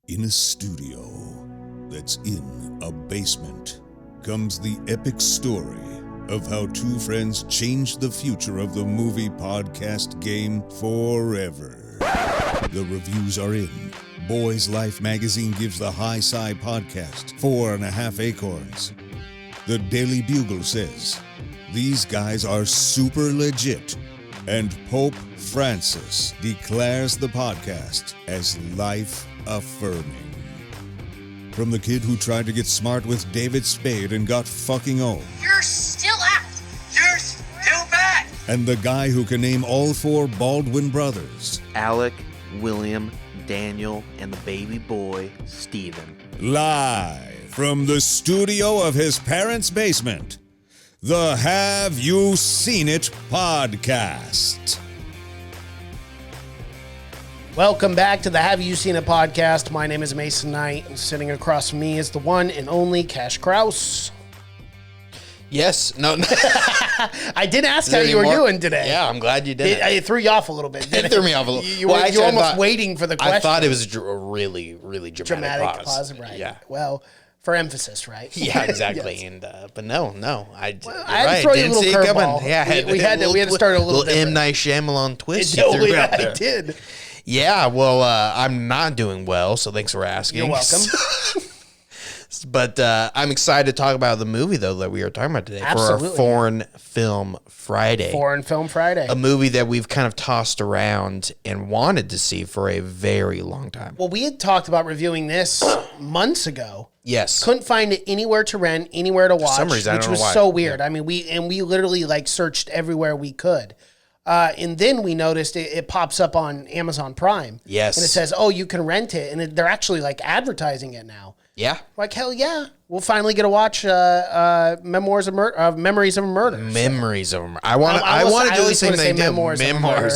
In a studio that's in a basement comes the epic story of how two friends changed the future of the movie podcast game forever. The reviews are in. Boys Life magazine gives the High Sci podcast 4.5 acorns. The Daily Bugle says, these guys are super legit. And Pope Francis declares the podcast as life-affirming. From the kid who tried to get smart with David Spade and got fucking old. You're still out. You're still bad. And the guy who can name all four Baldwin brothers. Alec, William, Daniel, and the baby boy, Stephen. Live from the studio of his parents' basement. The Have You Seen It podcast. Welcome back to the Have You Seen It podcast. My name is Mason Knight, and sitting across from me is the one and only Cash Kraus. Yes. No. I did ask how you were doing today. Yeah, I'm glad you did. It threw you off a little bit. It threw me off a little. You were almost waiting for the question. I thought it was a really dramatic pause. Right. Yeah. Well, for emphasis, right? Yeah, exactly. Yes. And but no. I had to throw you a little curveball. Yeah, we had to start a little M. Night Shyamalan twist. I did. Yeah. Well, I'm not doing well, so thanks for asking. You're welcome. But I'm excited to talk about the movie, though, that we are talking about today. Absolutely. For our Foreign Film Friday. Foreign Film Friday. A movie that we've kind of tossed around and wanted to see for a very long time. Well, we had talked about reviewing this months ago. Yes. Couldn't find it anywhere to rent, anywhere to watch, For some reason, which I don't was know why. so weird. Yeah. I mean, we literally searched everywhere we could. And then we noticed it pops up on Amazon Prime. Yes. And it says, oh, you can rent it. And they're actually advertising it now. Yeah. Like, hell yeah. We'll finally get to watch Memories of a Murder. Memories of a Murder. I want to do the same thing. Memoirs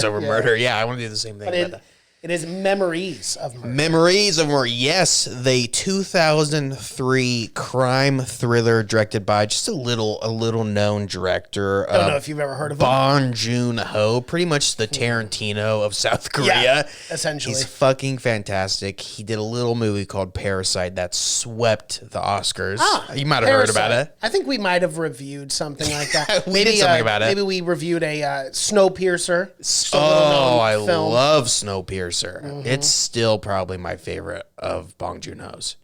of a Murder. Yeah, I want to do the same thing. But it is Memories of Murder. Memories of Murder. Yes, the 2003 crime thriller directed by just a little known director. I don't know if you've ever heard of him. Bong Joon-ho, pretty much the Tarantino of South Korea. Yeah, essentially. He's fucking fantastic. He did a little movie called Parasite that swept the Oscars. You might have heard about it. I think we might have reviewed something like that. We did something about it. Maybe we reviewed a Snowpiercer. I love Snowpiercer. Mm-hmm. It's still probably my favorite of Bong Joon-ho's.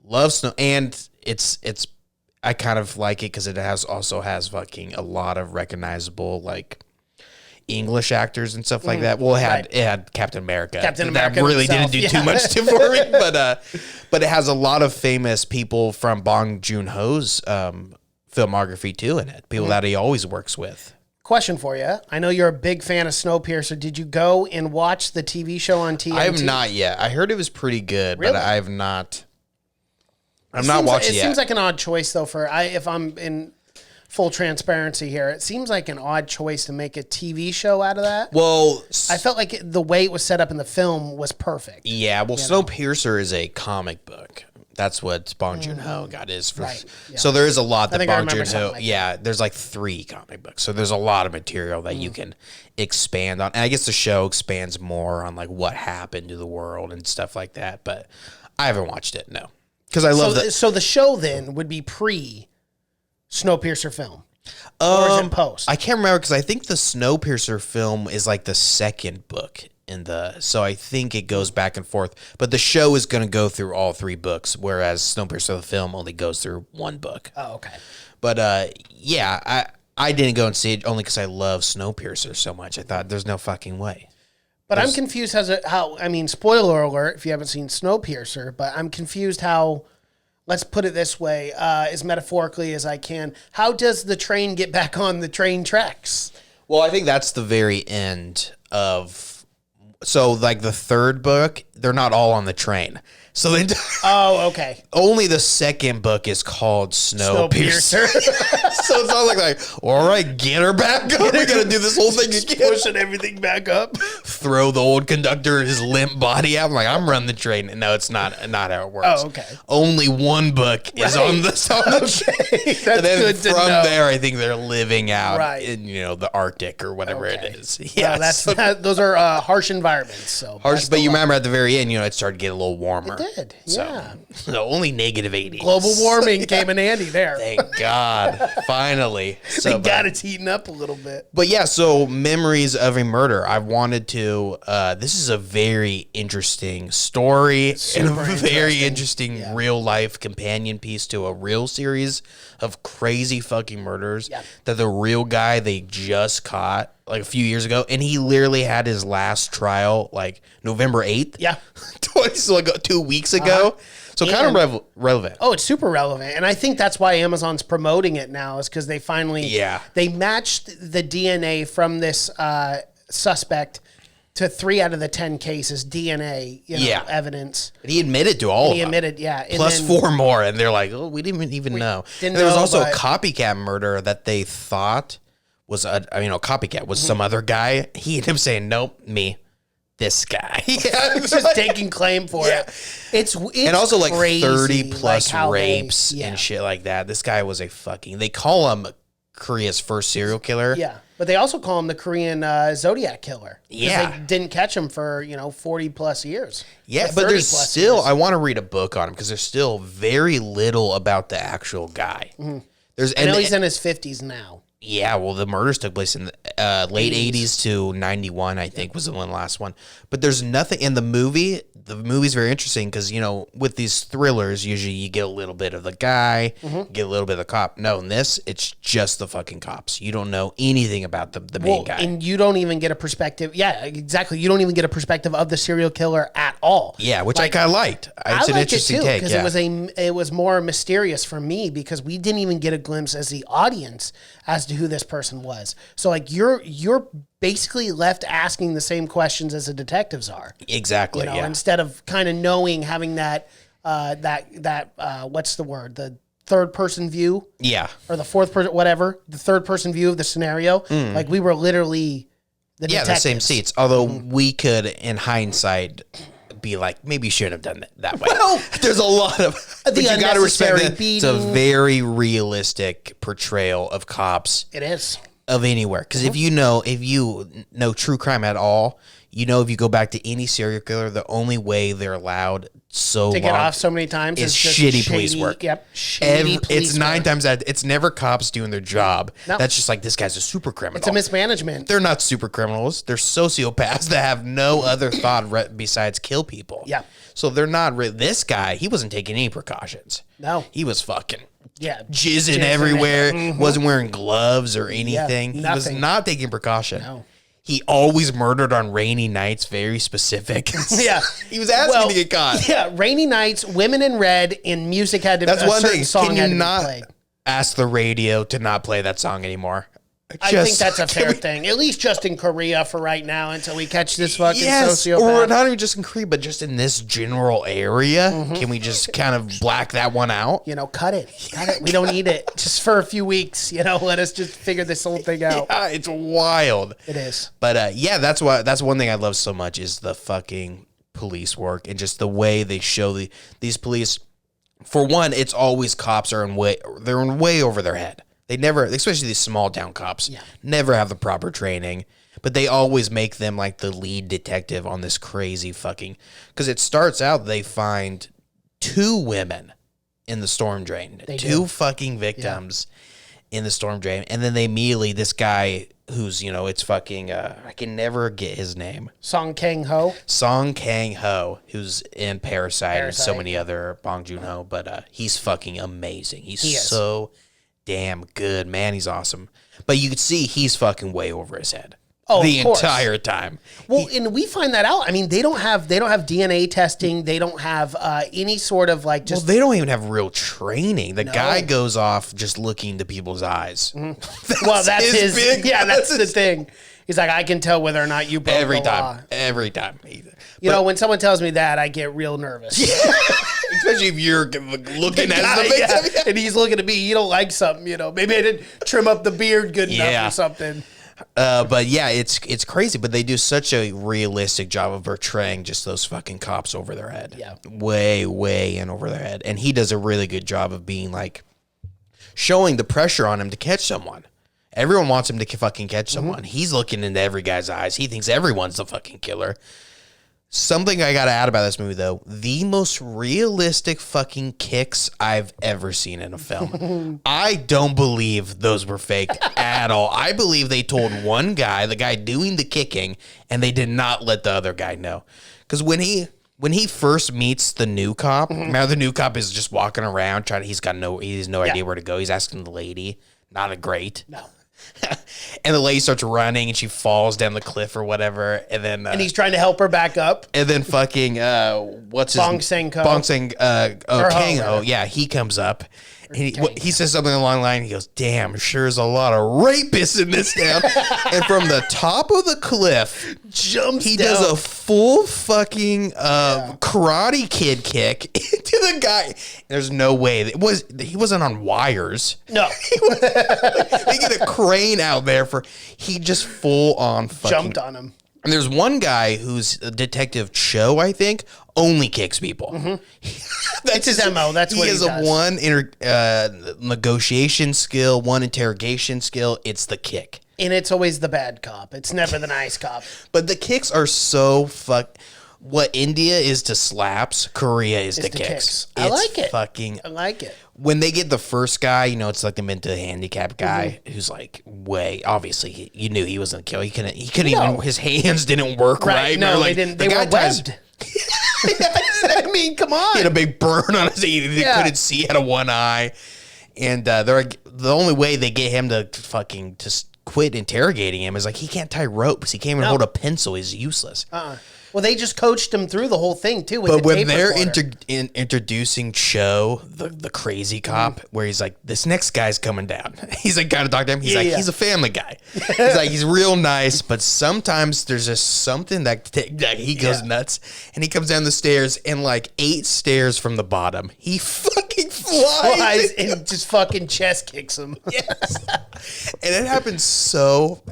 Love Snow, and it's I kind of like it because it also has fucking a lot of recognizable English actors and stuff like that. Well, it had Captain America. That really himself, didn't do too much for me, but it has a lot of famous people from Bong Joon-ho's filmography too in it. People that he always works with. Question for you. I know you're a big fan of Snowpiercer. Did you go and watch the TV show on TNT? I have not yet. I heard it was pretty good, really? But I have not. I'm not watching it yet. It seems like an odd choice, though, if I'm in full transparency here. It seems like an odd choice to make a TV show out of that. Well, I felt like the way it was set up in the film was perfect. Yeah, well, Snowpiercer is a comic book. That's what Bong Joon-ho got his for. Right, yeah. So there is a lot that Bong Joon-ho. Like there's 3 comic books. So there's a lot of material that you can expand on. And I guess the show expands more on what happened to the world and stuff like that. But I haven't watched it, no. Because I love So the show then would be pre-Snowpiercer film? Or is it post? I can't remember because I think the Snowpiercer film is the second book. So I think it goes back and forth, but the show is going to go through all 3 books, whereas Snowpiercer the film only goes through 1 book. Oh, okay. But I didn't go and see it only because I love Snowpiercer so much. I thought there's no fucking way. But I'm confused spoiler alert if you haven't seen Snowpiercer, but I'm confused how, let's put it this way, as metaphorically as I can, how does the train get back on the train tracks? Well, I think that's the very end of. So, the 3rd book, they're not all on the train. So they oh, okay. Only the second book is called Snowpiercer. So it's not all right, get her back up. We got to do this whole thing again. Pushing everything back up. Throw the old conductor his limp body out. I'm running the train. No, it's not how it works. Oh, okay. Only 1 book is on the train. That's and then good to from know. there, I think they're living out in the Arctic or whatever it is. Yeah, those are harsh environments. So harsh, but you remember at the very area, and it started getting a little warmer. It did, So, yeah. only -80. Global warming came in handy there. Thank God. Finally. So, Thank God it's heating up a little bit. But yeah, so Memories of a Murder. I wanted to. This is a very interesting story and a very interesting real life companion piece to a real series of crazy fucking murders that the real guy they just caught like a few years ago, and he literally had his last trial like November 8th. Yeah. So like 2 weeks ago. So kind of relevant. Oh, it's super relevant. And I think that's why Amazon's promoting it now, is because they finally, they matched the DNA from this suspect to 3 out of the 10 cases, DNA, evidence. And he admitted to all of them. He admitted, yeah. And Plus 4 more. And they're like, oh, we didn't even know. Didn't there was know, also a copycat murder that they thought was, a copycat was some other guy. He ended up saying, nope, me. This guy. Just taking claim for it. It's and also like crazy, 30 plus like rapes and shit like that. This guy was a fucking, they call him Korea's first serial killer. Yeah. But they also call him the Korean Zodiac killer. Yeah. They didn't catch him for, 40 plus years. Yeah, but there's still, I want to read a book on him because there's still very little about the actual guy. I know he's in his 50s now. Yeah, well, the murders took place in the late 80s to 91, I think, was the last one. But there's nothing in the movie. The movie's very interesting because, with these thrillers, usually you get a little bit of the guy, get a little bit of the cop. No, in this, it's just the fucking cops. You don't know anything about the main guy. And you don't even get a perspective. Yeah, exactly. You don't even get a perspective of the serial killer at all. Yeah, which I kind of liked. It's an interesting take. Because it was more mysterious for me because we didn't even get a glimpse as the audience as to who this person was. So like you're basically left asking the same questions as the detectives are. Exactly. Instead of kind of knowing, having that what's the word? The third person view. Yeah. Or the fourth person, whatever. The third person view of the scenario. Like we were literally the detectives. The same seats. Although we could, in hindsight, be like, maybe you shouldn't have done that way. Well, there's a lot of the you got to respect that. beating. It's a very realistic portrayal of cops. It is. Of anywhere. Because if you know true crime at all, if you go back to any serial killer, the only way they're allowed to get off so many times is shitty police work. Yep. It's 9 times out. It's never cops doing their job. No. That's just like, this guy's a super criminal. It's a mismanagement. They're not super criminals. They're sociopaths that have no other thought besides kill people. Yeah. So they're not really. This guy, he wasn't taking any precautions. No. He was fucking. Yeah, jizzing everywhere. Wasn't wearing gloves or anything. Yeah, he was not taking precaution. No. He always murdered on rainy nights. Very specific. Yeah, he was asking to get caught. Yeah, rainy nights, women in red, and music had to. That's one thing. Can you not ask the radio to not play that song anymore? I think that's a fair thing. At least just in Korea for right now until we catch this fucking sociopath. Or not even just in Korea, but just in this general area. Can we just kind of black that one out? Cut it. Cut it. We don't need it. Just for a few weeks, let us just figure this whole thing out. Yeah, it's wild. It is. But that's one thing I love so much is the fucking police work and just the way they show these police. For one, it's always cops they're way over their head. They never, especially these small town cops, never have the proper training. But they always make them like the lead detective on this crazy fucking... Because it starts out, they find 2 women in the storm drain. Two fucking victims in the storm drain. And then they immediately, this guy who's, it's fucking... I can never get his name. Song Kang-ho. Song Kang-ho, who's in Parasite and so many other Bong Joon-ho. But he's fucking amazing. He's so... damn good, man. He's awesome. But you could see he's fucking way over his head. The entire time. Well, and we find that out. I mean, they don't have DNA testing. They don't have any sort of like just. Well, they don't even have real training. The guy goes off just looking into people's eyes. That's his. That's the thing. He's like, I can tell whether or not you broke the law. Every time. When someone tells me that, I get real nervous. Especially if you're looking at the victim. And he's looking at me. You don't like something, Maybe I didn't trim up the beard good enough or something. But it's crazy. But they do such a realistic job of portraying just those fucking cops over their head. Yeah. Way, way in over their head. And he does a really good job of being like, showing the pressure on him to catch someone. Everyone wants him to fucking catch someone. He's looking into every guy's eyes. He thinks everyone's the fucking killer. Something I gotta add about this movie, though, the most realistic fucking kicks I've ever seen in a film. I don't believe those were faked at all. I believe they told one guy, the guy doing the kicking, and they did not let the other guy know. Because when he first meets the new cop, now the new cop is just walking around he has no idea where to go. He's asking the lady, not a great. No. And the lady starts running and she falls down the cliff or whatever. And then And he's trying to help her back up. and then fucking what's his Bong Sang-ho. Kang-ho, yeah, he comes up. And he says something along the line. He goes, "Damn, sure is a lot of rapists in this town." And from the top of the cliff, he does a full fucking Karate Kid kick into the guy. There's no way he wasn't on wires. No, They get a crane out there he just full on fucking jumped on him. And there's one guy who's a Detective Cho, I think, only kicks people. That's his MO. That's what he does. He has one negotiation skill, one interrogation skill. It's the kick. And it's always the bad cop. It's never the nice cop. But the kicks are so what India is to slaps, Korea is to kicks. I like it. I like it. When they get the first guy, it's like the mentally handicapped guy who's like obviously you knew he wasn't kill. He couldn't even, his hands didn't work right. No, they didn't. They were webbed. I mean, come on. He had a big burn on his eye. He couldn't see out of one eye. And the only way they get him to quit interrogating him is like he can't tie ropes. He can't even hold a pencil. He's useless. Well, they just coached him through the whole thing too. But when they're introducing Cho, the crazy cop, where he's like, "This next guy's coming down." He's like, gotta talk to him. He's he's a family guy. He's like, he's real nice, but sometimes there's just something that he goes nuts, and he comes down the stairs, and like 8 stairs from the bottom, he fucking flies and just fucking chest kicks him. Yes, and it happens so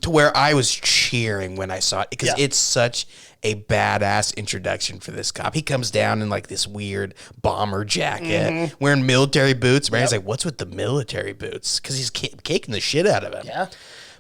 to where I was cheering when I saw it because it's such a badass introduction for this cop. He comes down in like this weird bomber jacket, wearing military boots. He's like, "What's with the military boots?" Because he's kicking the shit out of him. Yeah,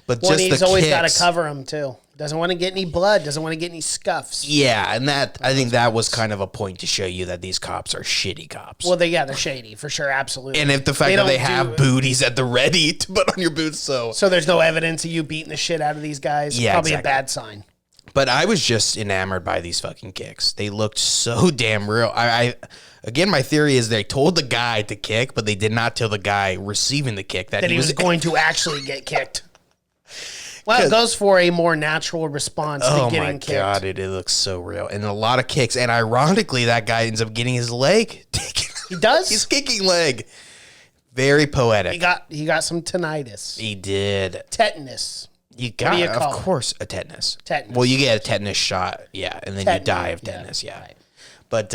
but he's always got to cover him too. Doesn't want to get any blood. Doesn't want to get any scuffs. Yeah, and I think that was kind of a point to show you that these cops are shitty cops. Well, they're shady for sure, absolutely. And if the fact that they have booties at the ready to put on your boots, so there's no evidence of you beating the shit out of these guys. Yeah, probably a bad sign. But I was just enamored by these fucking kicks. They looked so damn real. Again, my theory is they told the guy to kick, but they did not tell the guy receiving the kick that he was going to actually get kicked. Well, it goes for a more natural response to getting kicked. Oh, my God, it looks so real. And a lot of kicks. And ironically, that guy ends up getting his leg taken. He does? His kicking leg. Very poetic. He got some tinnitus. He did. Tetanus. Of course, a tetanus. Tetanus. Well, you get a tetanus shot, and then you die of tetanus, Right. But,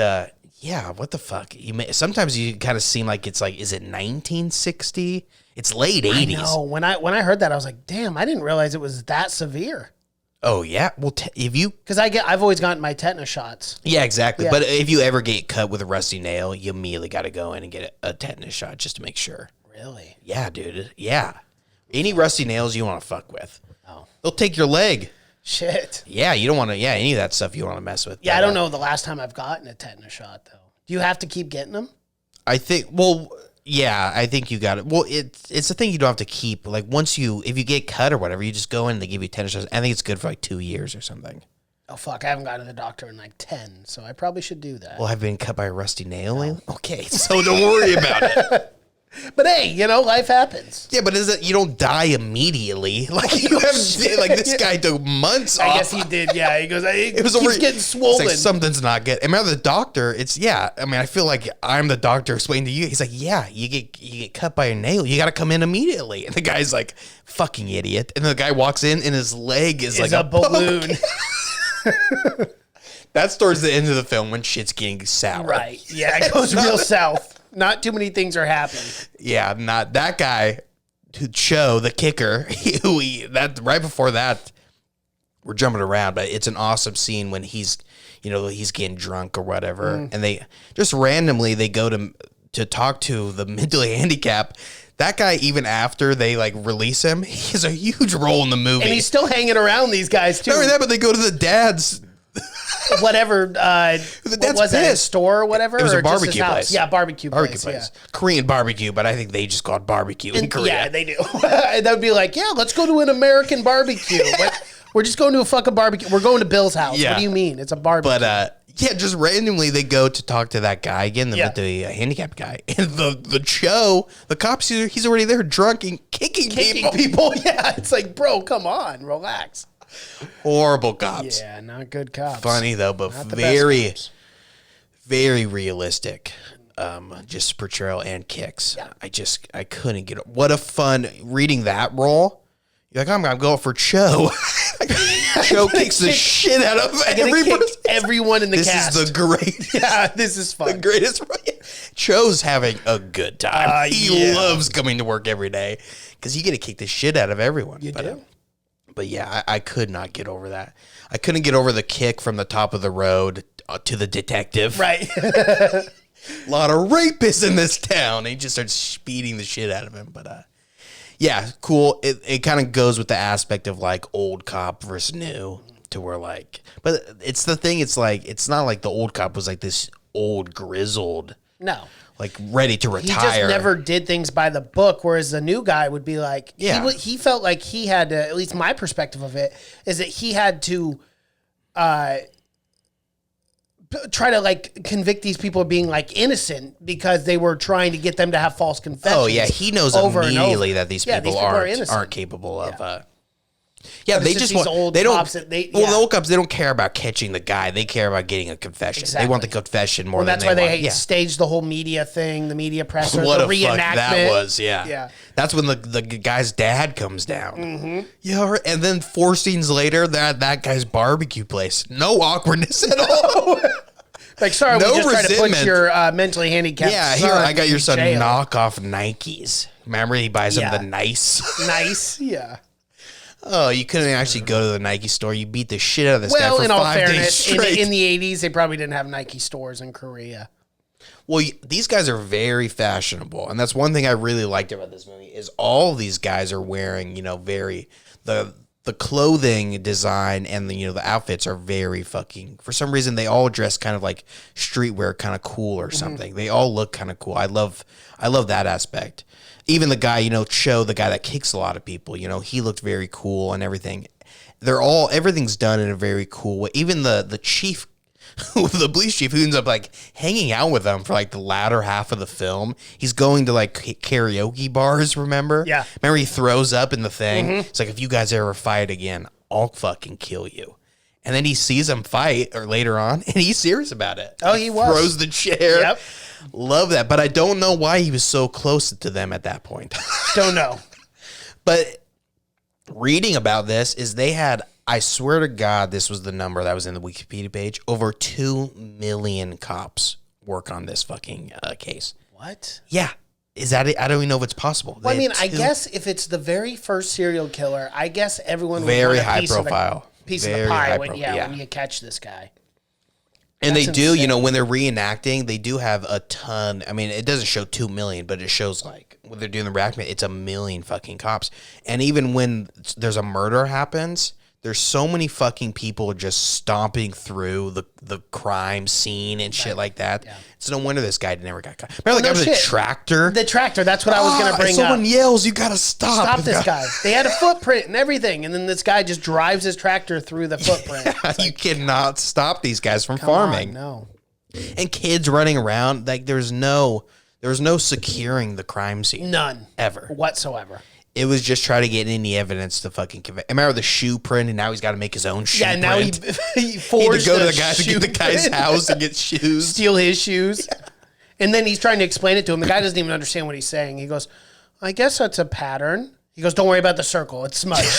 what the fuck? Sometimes you kind of seem like it's like, is it 1960? It's late 80s. I know. When I heard that, I was like, damn, I didn't realize it was that severe. Oh, yeah? Well, because I've always gotten my tetanus shots. Yeah, exactly. Yeah. But if you ever get cut with a rusty nail, you immediately got to go in and get a tetanus shot just to make sure. Really? Yeah, dude. Yeah. Any rusty nails you want to fuck with. Oh. They'll take your leg. Shit. Yeah, you don't want to, any of that stuff you want to mess with. Yeah, I don't know the last time I've gotten a tetanus shot, though. Do you have to keep getting them? I think, I think you got it. Well, it's a thing you don't have to keep. Like, if you get cut or whatever, you just go in and they give you tetanus shots. I think it's good for like 2 years or something. Oh, fuck. I haven't gone to the doctor in like 10, so I probably should do that. Well, have you been cut by a rusty nail lately? Okay, so don't worry about it. But hey, life happens. Yeah, but you don't die immediately. Like you have, this guy took months off. I guess he did. Yeah, he goes. It was getting swollen. It's like, something's not good. And remember the doctor. I feel like I'm the doctor explaining to you. He's like, yeah, you get cut by a nail. You got to come in immediately. And the guy's like, fucking idiot. And the guy walks in, and his leg is like a balloon. That's towards the end of the film when shit's getting sour. Right. Yeah, it goes real south. Not too many things are happening. Yeah, not that guy, Cho, the kicker. Right before that, we're jumping around, but it's an awesome scene when he's getting drunk or whatever, and they just randomly they go to talk to the mentally handicapped. That guy, even after they release him, he has a huge role in the movie, and he's still hanging around these guys too. Not only that, but they go to the dad's whatever. What was that? A store or whatever? It was or a just his barbecue house? place. Yeah, barbecue place. Yeah. Korean barbecue, but I think they just call it barbecue in Korea. Yeah, they do. That would be like, yeah, let's go to an American barbecue. We're just going to a fucking barbecue. We're going to Bill's house. Yeah. What do you mean? It's a barbecue. But yeah, just randomly they go to talk to that guy again, the handicapped guy, and the cops, he's already there, drunk and kicking people. Yeah, it's like, bro, come on, relax. Horrible cops. Yeah, not good cops. Funny though, but Not the very, best cops. very realistic. Just portrayal and kicks. Yeah. I couldn't get it. What a fun reading that role. You're like, I'm gonna go for Cho. Cho kicks the shit out of everyone in the cast. This is the great. Yeah, this is fun. The greatest. Cho's having a good time. He loves coming to work every day because you get to kick the shit out of everyone. You do. But yeah, I could not get over that. I couldn't get over the kick from the top of the road to the detective. Right. A lot of rapists in this town. He just starts beating the shit out of him. But yeah, cool. It kind of goes with the aspect of like old cop versus new, to where like, but it's the thing. It's like, it's not like the old cop was like this old grizzled, No. like ready to He retire. just never did things by the book, whereas the new guy would be like, he felt like he had to, at least my perspective of it, is that he had to try to like convict these people of being like innocent because they were trying to get them to have false confessions. Oh yeah, he knows over and immediately over. that these Yeah, people, aren't capable of. Yeah, But they it's just these want old they don't. cops that the old cops, they don't care about catching the guy. They care about getting a confession. They want the confession more. Well, than that's why they want. staged the whole media thing, the media press, What the a reenactment. fuck that was. Yeah, Yeah. That's when the guy's dad comes down. Mm-hmm. Yeah, right. And then 4 scenes later, that guy's barbecue place. No awkwardness at all. Like, sorry, No we just tried to put resentment. your mentally handicapped Yeah, son here I got your in son jail. knockoff Nikes. Remember, he buys him Yeah. the nice. Nice, yeah. Oh, you couldn't actually go to the Nike store. You beat the shit out of this guy Well, for in all 5 days fairness, straight. in the 80s, they probably didn't have Nike stores in Korea. Well, these guys are very fashionable, and that's one thing I really liked about this movie is all these guys are wearing, very the clothing design and the outfits are very fucking. For some reason, they all dress kind of like streetwear, kind of cool or something. They all look kind of cool. I love that aspect. Even the guy, Cho, the guy that kicks a lot of people, he looked very cool and everything. Everything's done in a very cool way. Even the chief, the police chief, who ends up like hanging out with them for like the latter half of the film. He's going to like karaoke bars, remember? Yeah. Remember he throws up in the thing? It's like, if you guys ever fight again, I'll fucking kill you. And then he sees them fight or later on, and he's serious about it. Oh, he was. Throws the chair. Yep. Love that. But I don't know why he was so close to them at that point. Don't know. But reading about this is they had, I swear to God, this was the number that was in the Wikipedia page, over 2 million cops work on this fucking case. What? Yeah. Is that it? I don't even know if it's possible. Well, I mean, I guess if it's the very first serial killer, I guess everyone would Very want a high piece profile. Of the, piece of Very the pie high when, profile, yeah. when you catch this guy. And That's they do, insane. when they're reenacting, they do have a ton. I mean, it doesn't show 2 million, but it shows like when they're doing the reenactment, it's 1 million fucking cops. And even when there's a murder happens, there's so many fucking people just stomping through the crime scene and shit like that. Yeah. It's no wonder this guy never got caught. Remember the guy with the tractor? The tractor, that's what I was going to bring someone up. yells, you gotta stop. Stop this guy. They had a footprint and everything, and then this guy just drives his tractor through the footprint. Yeah, you cannot stop these guys from Come farming. on, no. And kids running around, like there's no securing the crime scene. None. Ever. Whatsoever. It was just trying to get any evidence to fucking convict. Remember the shoe print, and now he's got to make his own shoe Yeah, print. now he He had forged to go to the the guy to shoe get the guy's print. house to get shoes. Steal his shoes. Yeah. And then he's trying to explain it to him. The guy doesn't even understand what he's saying. He goes, I guess that's a pattern. He goes, don't worry about the circle. It's smudged.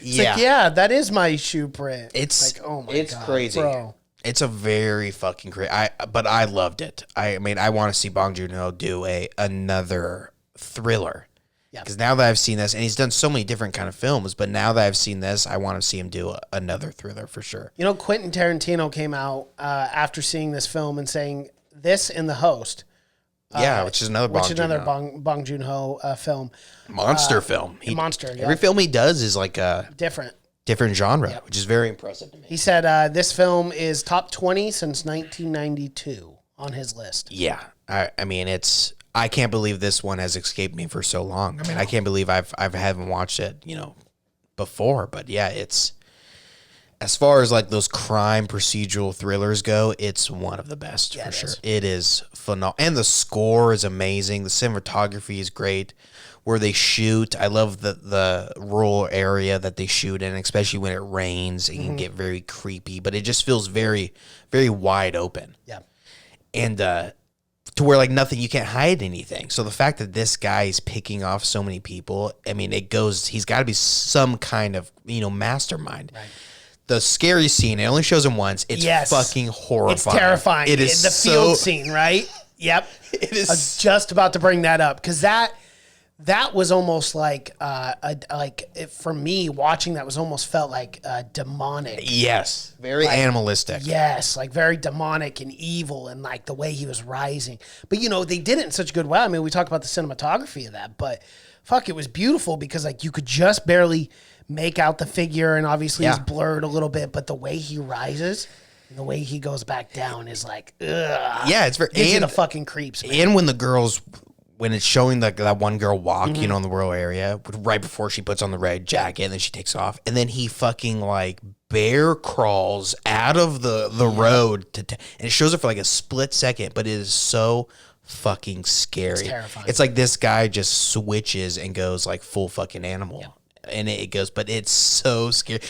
Yeah. Like, yeah, that is my shoe print. It's like, oh my it's God, crazy. bro. It's a very fucking crazy. But I loved it. I mean, I want to see Bong Joon-ho do another thriller. Yeah. Because now that I've seen this, and he's done so many different kind of films, but now that I've seen this, I want to see him do another thriller for sure. Quentin Tarantino came out after seeing this film and saying this and The Host. Yeah, which is another Bong Joon-ho film. Monster film. Monster, yeah. Every film he does is like a... Different. different genre, which is very impressive to me. He said this film is top 20 since 1992 on his list. Yeah, I mean, I can't believe this one has escaped me for so long. I mean, I can't believe I haven't watched it, before. But yeah, it's, as far as like those crime procedural thrillers go, it's one of the best for sure. It is phenomenal, and the score is amazing. The cinematography is great. Where they shoot, I love the rural area that they shoot in, especially when it rains. It can get very creepy, but it just feels very, very wide open. Yeah, and to where like nothing, you can't hide anything. So the fact that this guy is picking off so many people, I mean, he's got to be some kind of mastermind. Right. The scary scene, it only shows him once. It's fucking horrifying. It's terrifying. It is the field scene, right? Yep. It is. I was just about to bring that up because that was almost like for me watching that was almost felt like demonic. Yes, very animalistic. Yes, like very demonic and evil, and like the way he was rising. But they did it in such a good way. I mean, we talked about the cinematography of that, but fuck, it was beautiful because like you could just barely make out the figure, and obviously it's blurred a little bit. But the way he rises and the way he goes back down is like, ugh. Yeah, it's very gives you the fucking creeps, man. And when it's showing that one girl walk, in the rural area, right before she puts on the red jacket, and then she takes off, and then he fucking like bear crawls out of the road and it shows it for like a split second, but it is so fucking scary. It's terrifying. It's like this guy just switches and goes like full fucking animal. Yeah. And it goes, but it's so scary.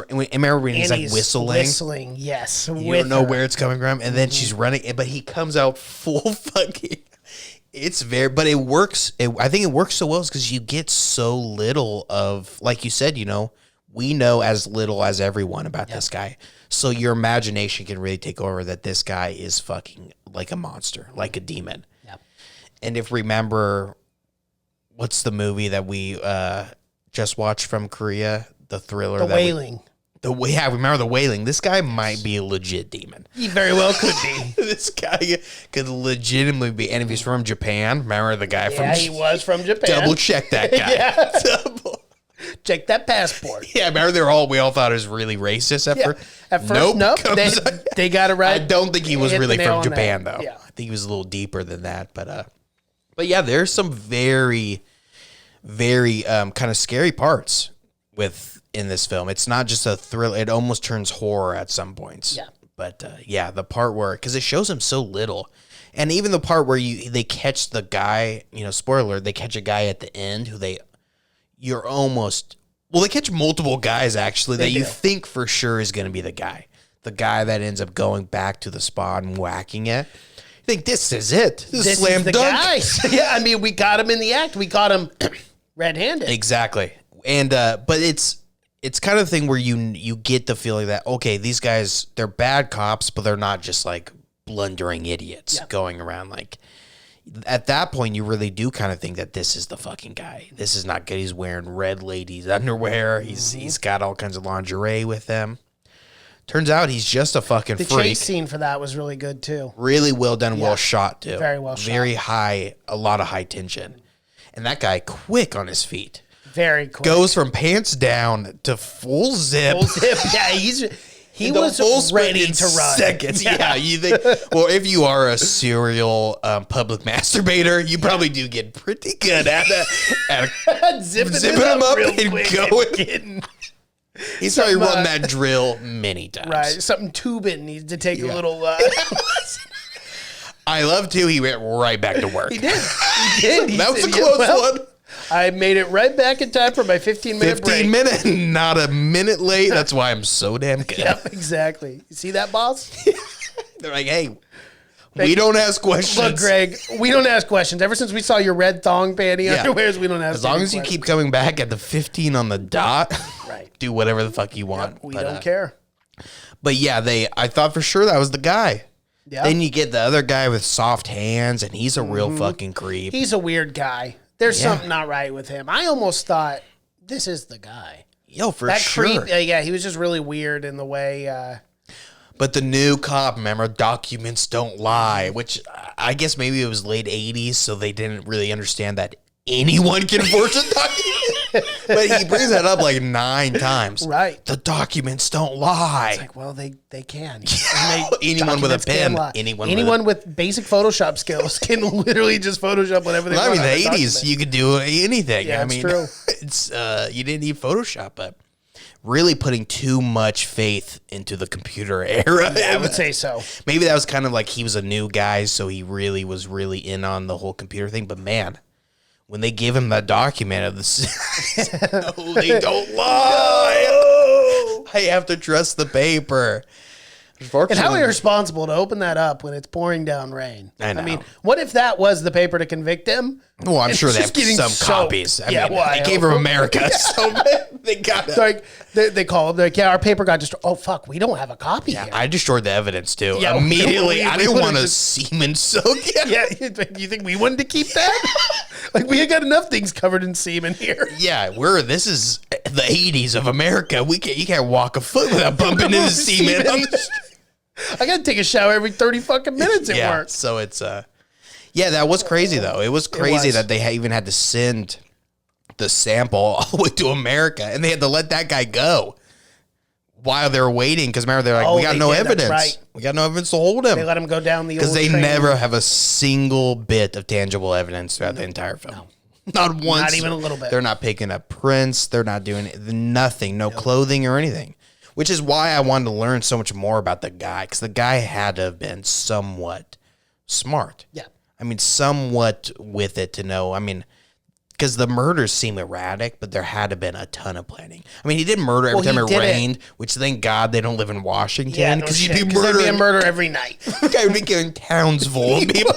Remember when he's like whistling? Yes. You don't know where it's coming from, and then she's running, but he comes out full fucking. But it works. I think it works so well because you get so little of, like you said, we know as little as everyone about this guy. So your imagination can really take over that this guy is fucking like a monster, like a demon. Yep. And if remember, what's the movie that we just watched from Korea? The thriller. The Wailing. Remember The Wailing? This guy might be a legit demon. He very well could be. This guy could legitimately be. And if he's from Japan, remember the guy from... Yeah, he was from Japan. Double check that guy. Check that passport. Yeah, remember we all thought it was really racist at first? At first, nope. They got it right. I don't think he was really from Japan, though. Yeah. I think he was a little deeper than that. But yeah, there's some very, very kind of scary parts in this film. It's not just a thrill. It almost turns horror at some points. Yeah. But the part where, because it shows him so little, and even the part where they catch the guy, spoiler, they catch a guy at the end who they catch multiple guys actually that you think for sure is going to be the guy that ends up going back to the spot and whacking it. You think this is it? This is slam dunk. Guy. Yeah, I mean, we got him in the act. We got him red-handed. Exactly. And but it's kind of the thing where you get the feeling that, okay, these guys, they're bad cops, but they're not just like blundering idiots going around. Like at that point, you really do kind of think that this is the fucking guy. This is not good. He's wearing red ladies underwear. He's got all kinds of lingerie with him. Turns out he's just a fucking freak. The chase scene for that was really good too. Really well done, well shot too. Very well shot. Very high, a lot of high tension. And that guy quick on his feet. Very quick. Goes from pants down to full zip. Full zip. Yeah, he was ready to run. Seconds. Yeah. You think? Well, if you are a serial public masturbator, you probably do get pretty good at zipping him up and going. He's probably run that drill many times. Right. Something tubing needs to take a little. I love too. He went right back to work. He did. That was a close one. I made it right back in time for my 15-minute break. 15 minutes, not a minute late. That's why I'm so damn good. Yep, exactly. You see that, boss? They're like, hey, we don't ask questions. Look, Greg, we don't ask questions. Ever since we saw your red thong panty underwears, we don't ask As long as you keep coming back at the 15 on the dot, right? Do whatever the fuck you want. Yep, we don't care. But yeah, I thought for sure that was the guy. Yeah. Then you get the other guy with soft hands, and he's a real fucking creep. He's a weird guy. There's something not right with him. I almost thought, this is the guy. Yo, for that sure. Creep, yeah, he was just really weird in the way. But the new cop, remember, documents don't lie, which I guess maybe it was late 80s, so they didn't really understand that anyone can forge a document. But he brings that up like 9 times. Right. The documents don't lie. It's like, well, they can. Anyone with a Documents can pen, lie. anyone with basic Photoshop skills can literally just Photoshop whatever they Well, I want. mean, on the a 80s, document. you could do anything. Yeah, I it's mean, true. it's you didn't need Photoshop, but really putting too much faith into the computer era. Yeah, I would say so. Maybe that was kind of like he was a new guy, so he really was in on the whole computer thing. But man, when they give him that document of the, no, they don't lie. I have to trust the paper. And how irresponsible to open that up when it's pouring down rain. I know. I mean, what if that was the paper to convict him? Well, I'm It's sure they have just getting some soaked. copies. I Yeah, mean, well, I they came hope. from America, so they got it. Like they call him. They're like, yeah, our paper got destroyed. Oh fuck, we don't have a copy here. I destroyed the evidence too. Yeah, Immediately, we I didn't would've want to just- semen soak. Yeah, you think we wanted to keep that? Like we had got enough things covered in semen here. Yeah, this is the 80s of America. You can't walk a foot without bumping into semen. On the I gotta take a shower every 30 fucking minutes at yeah, work. so it's yeah, that was crazy though. It was crazy was. that they even had to send the sample all the way to America, and they had to let that guy go while they were waiting. Because remember, they're like, Oh, we got they no did, that's evidence. right. We got no evidence to hold him. They let him go down the Because old they train. never have a single bit of tangible evidence throughout the entire film. Not once. Not even a little bit. They're not picking up prints. They're not doing nothing. No clothing or anything. Which is why I wanted to learn so much more about the guy. Because the guy had to have been somewhat smart. Yeah. I mean, somewhat with it to know. I mean, because the murders seem erratic, but there had to have been a ton of planning. I mean, he did murder every Well, time he it did it. rained, which thank God they don't live in Washington. Yeah, no Because shit, you'd be 'cause there'd be a murdering. murder every night. The guy would be killing towns full of people.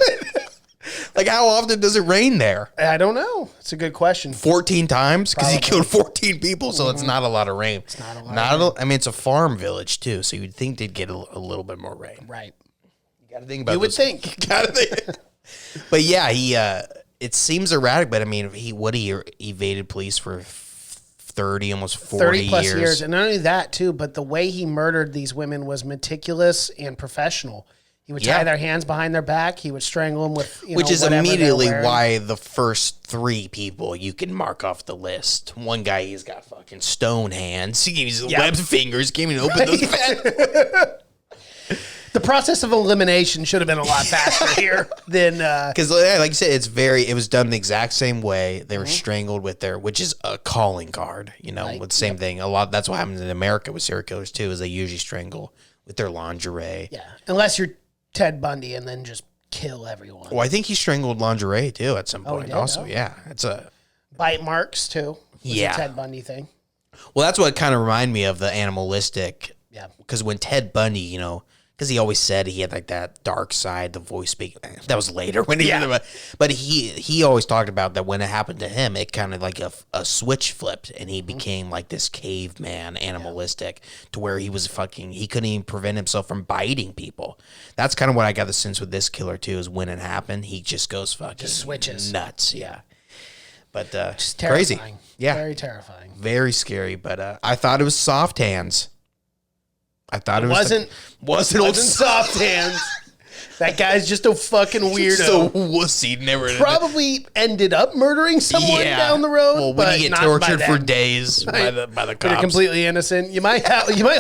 Like, how often does it rain there? I don't know. It's a good question. 14 times? Because he Probably. killed 14 people, so it's not a lot of rain. It's not a lot of I mean, it's a farm village, too, so you'd think they'd get a little bit more rain. Right. You got to think about You would those- think. You gotta think. But yeah, he, it seems erratic, but I mean, he evaded police for 30, almost 40 30 plus years. And not only that, too, but the way he murdered these women was meticulous and professional. He would tie Yeah. their hands behind their back. He would strangle them with, Which is whatever they're immediately wearing. why the first 3 people you can mark off the list. One guy, he's got fucking stone hands. He's webbed fingers. Can't even open those. The process of elimination should have been a lot faster here than. Because, like you said, it was done the exact same way. They were strangled with which is a calling card. With the same thing. A lot. That's what happens in America with serial killers too. Is they usually strangle with their lingerie. Yeah, unless you're Ted Bundy and then just kill everyone. Well, I think he strangled lingerie too at some point. he did? Also, Oh. yeah, it's a. Bite marks too. Was Yeah. a Ted Bundy thing. Well, that's what kind of reminded me of the animalistic. Yeah. Because when Ted Bundy, because he always said he had like that dark side, the voice speaking. That was later when he. Yeah. But he always talked about that when it happened to him, it kind of like a switch flipped, and he became like this caveman, animalistic, to where he couldn't even prevent himself from biting people. That's kind of what I got the sense with this killer too. Is when it happened, he just goes fucking Just switches. nuts. Yeah. But Just crazy. terrifying. Yeah. Very terrifying. Very scary, but I thought it was soft hands. I thought it Wasn't wasn't soft hands. That guy's just a fucking weirdo. so wussy. Never Probably ended up murdering someone down the road. Well, when but you get not tortured by for them. days by the When you're cops. completely innocent, you might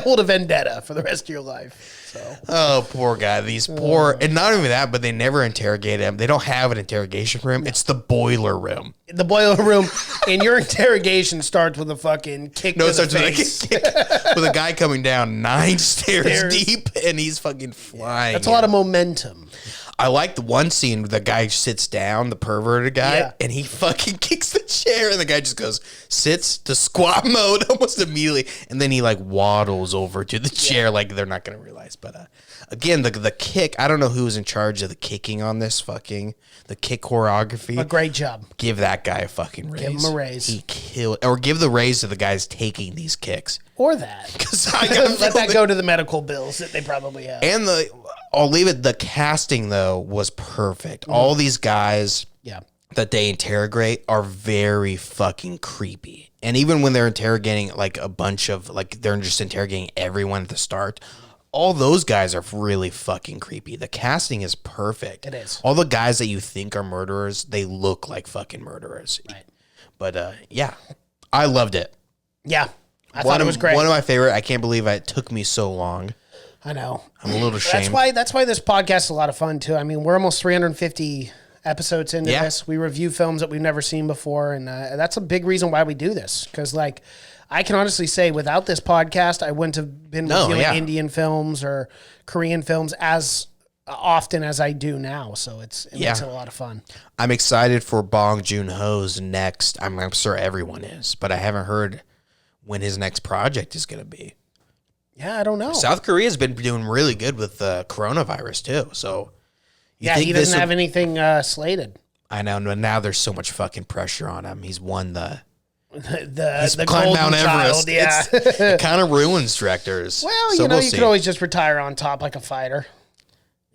hold a vendetta for the rest of your life. So Oh, poor guy. These poor, and not only that, but they never interrogate him. They don't have an interrogation room. It's the boiler room. the boiler room, and your interrogation starts with a fucking kick No, to it the starts with face. with a guy coming down 9 stairs Stairs. deep, and he's fucking flying. That's a lot of momentum. I like the one scene where the guy sits down, the perverted guy, Yeah. and he fucking kicks the chair, and the guy just sits to squat mode almost immediately, and then he like waddles over to the chair like they're not gonna realize. But again, the kick, I don't know who was in charge of the kicking on this the kick choreography. A great job. Give that guy a fucking raise. Give him a raise. He killed, or give the raise to the guys taking these kicks. Or that. Because I gotta Let feel that go to the medical bills that they probably have. And I'll leave it. The casting though was perfect. All these guys Yeah. that they interrogate are very fucking creepy. And even when they're interrogating like a bunch of they're just interrogating everyone at the start, all those guys are really fucking creepy. The casting is perfect. It is. All the guys that you think are murderers, they look like fucking murderers. Right. But yeah, I loved it. Yeah. I thought it was great. One of my favorite. I can't believe it took me so long. I know. I'm a little ashamed. That's why this podcast is a lot of fun too. I mean, we're almost 350 episodes into this. We review films that we've never seen before, and that's a big reason why we do this. Because like, I can honestly say, without this podcast, I wouldn't have been reviewing Indian films or Korean films as often as I do now. So it makes it a lot of fun. I'm excited for Bong Joon-ho's next. I'm sure everyone is, but I haven't heard when his next project is going to be. Yeah, I don't know. South Korea's been doing really good with the coronavirus too. So he doesn't have anything slated. I know, but now there's so much fucking pressure on him. He's won the climbed Mount Everest. Yeah, it kind of ruins directors. Well, so you could always just retire on top like a fighter.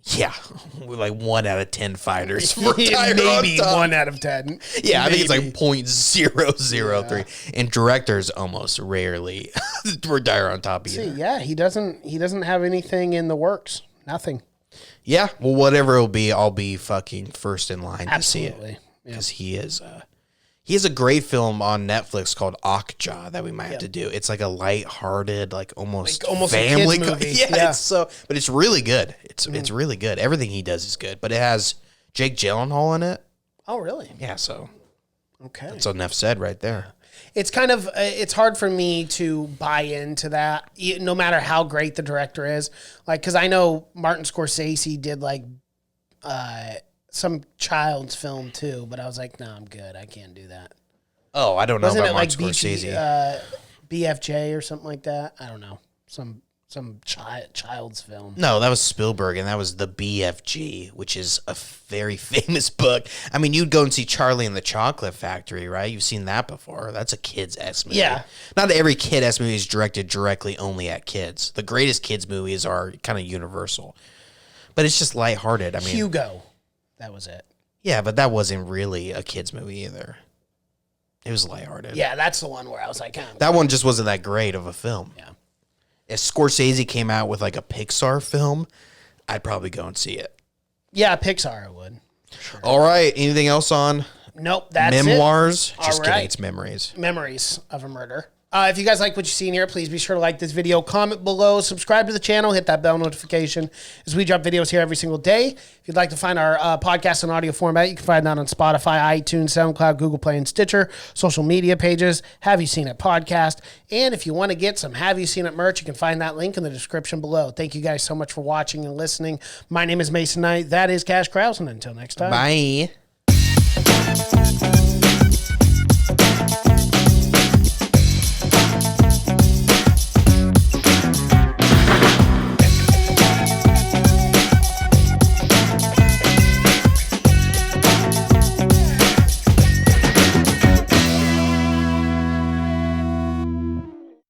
Yeah, like 1 out of 10 fighters retire maybe on top. 1 out of 10. Yeah, I think it's like 0.003. And directors almost rarely retire on top either. See, yeah, he doesn't have anything in the works. Nothing. Yeah, well, whatever it'll be, I'll be fucking first in line to see it. Absolutely. Because he has a great film on Netflix called Okja that we might have to do. It's like a lighthearted, like almost family a kids movie. Yeah, but it's really good. It's really good. Everything he does is good. But it has Jake Gyllenhaal in it. Oh, really? Yeah, so okay. that's enough said right there. It's kind of it's hard for me to buy into that, no matter how great the director is. Like, because I know Martin Scorsese did like some child's film too, but I was like, no, I'm good. I can't do that. Oh, I don't know Wasn't about it Martin like Scorsese. BFJ or something like that? I don't know. Some child's film. No, that was Spielberg, and that was the BFG, which is a very famous book. I mean, you'd go and see Charlie and the Chocolate Factory, right? You've seen that before. That's a kids-ass movie. Yeah. Not every kid-ass movie is directed directly only at kids. The greatest kids movies are kind of universal. But it's just lighthearted. I mean, Hugo. That was it. Yeah, but that wasn't really a kids movie either. It was lighthearted. Yeah, that's the one where I was like, that one just wasn't that great of a film. Yeah. If Scorsese came out with like a Pixar film, I'd probably go and see it. Yeah, Pixar I would. Sure. All right. Anything else on Nope, that's memoirs? It. Just kidding. It's memories. Memories of a murder. If you guys like what you see in here, please be sure to like this video, comment below, subscribe to the channel, hit that bell notification as we drop videos here every single day. If you'd like to find our podcast in audio format, you can find that on Spotify, iTunes, SoundCloud, Google Play, and Stitcher, social media pages, Have You Seen It podcast. And if you want to get some Have You Seen It merch, you can find that link in the description below. Thank you guys so much for watching and listening. My name is Mason Knight. That is Cash Krause, and until next time. Bye.